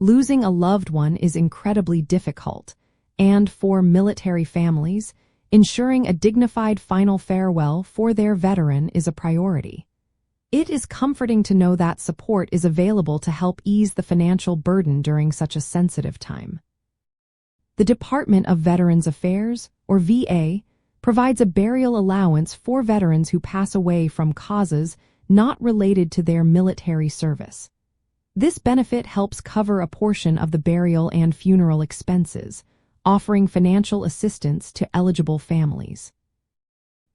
Losing a loved one is incredibly difficult, and for military families, ensuring a dignified final farewell for their veteran is a priority. It is comforting to know that support is available to help ease the financial burden during such a sensitive time. The Department of Veterans Affairs, or VA, provides a burial allowance for veterans who pass away from causes not related to their military service. This benefit helps cover a portion of the burial and funeral expenses, offering financial assistance to eligible families.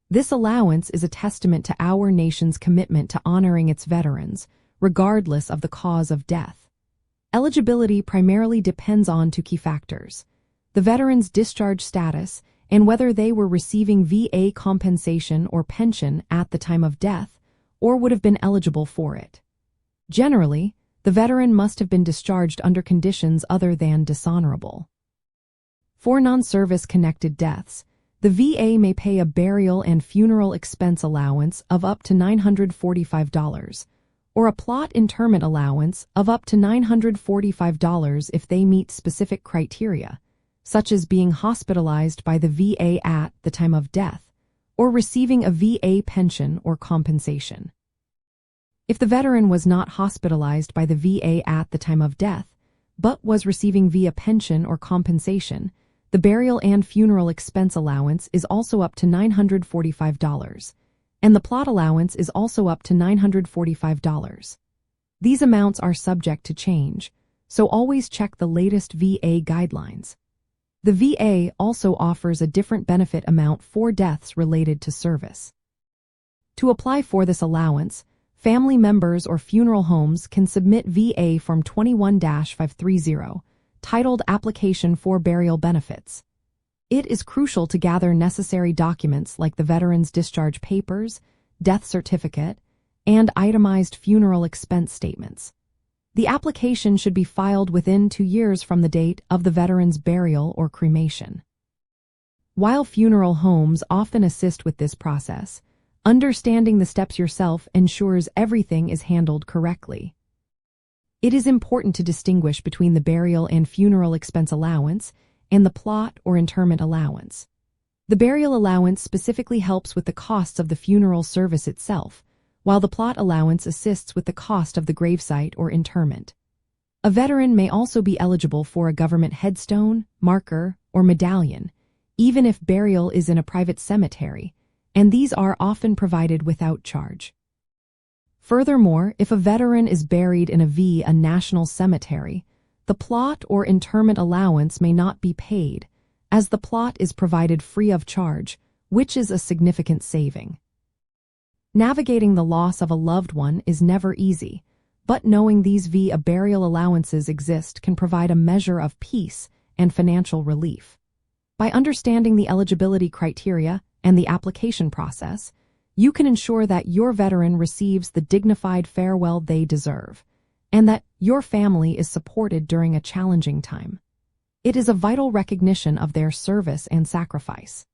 This allowance is a testament to our nation's commitment to honoring its veterans, regardless of the cause of death. Eligibility primarily depends on two key factors: the veteran's discharge status and whether they were receiving VA compensation or pension at the time of death or would have been eligible for it. Generally, the veteran must have been discharged under conditions other than dishonorable. For non-service-connected deaths, the VA may pay a burial and funeral expense allowance of up to $945, or a plot interment allowance of up to $945 if they meet specific criteria, such as being hospitalized by the VA at the time of death, or receiving a VA pension or compensation. If the veteran was not hospitalized by the VA at the time of death, but was receiving VA pension or compensation, the burial and funeral expense allowance is also up to $945, and the plot allowance is also up to $945. These amounts are subject to change, so always check the latest VA guidelines. The VA also offers a different benefit amount for deaths related to service. To apply for this allowance, family members or funeral homes can submit VA Form 21-530, titled Application for Burial Benefits. It is crucial to gather necessary documents like the veteran's discharge papers, death certificate, and itemized funeral expense statements. The application should be filed within 2 years from the date of the veteran's burial or cremation. While funeral homes often assist with this process, understanding the steps yourself ensures everything is handled correctly. It is important to distinguish between the burial and funeral expense allowance and the plot or interment allowance. The burial allowance specifically helps with the costs of the funeral service itself, while the plot allowance assists with the cost of the gravesite or interment. A veteran may also be eligible for a government headstone, marker, or medallion, even if burial is in a private cemetery, and these are often provided without charge. Furthermore, if a veteran is buried in a national cemetery, the plot or interment allowance may not be paid, as the plot is provided free of charge, which is a significant saving. Navigating the loss of a loved one is never easy, but knowing these burial allowances exist can provide a measure of peace and financial relief. By understanding the eligibility criteria and the application process, you can ensure that your veteran receives the dignified farewell they deserve, and that your family is supported during a challenging time. It is a vital recognition of their service and sacrifice.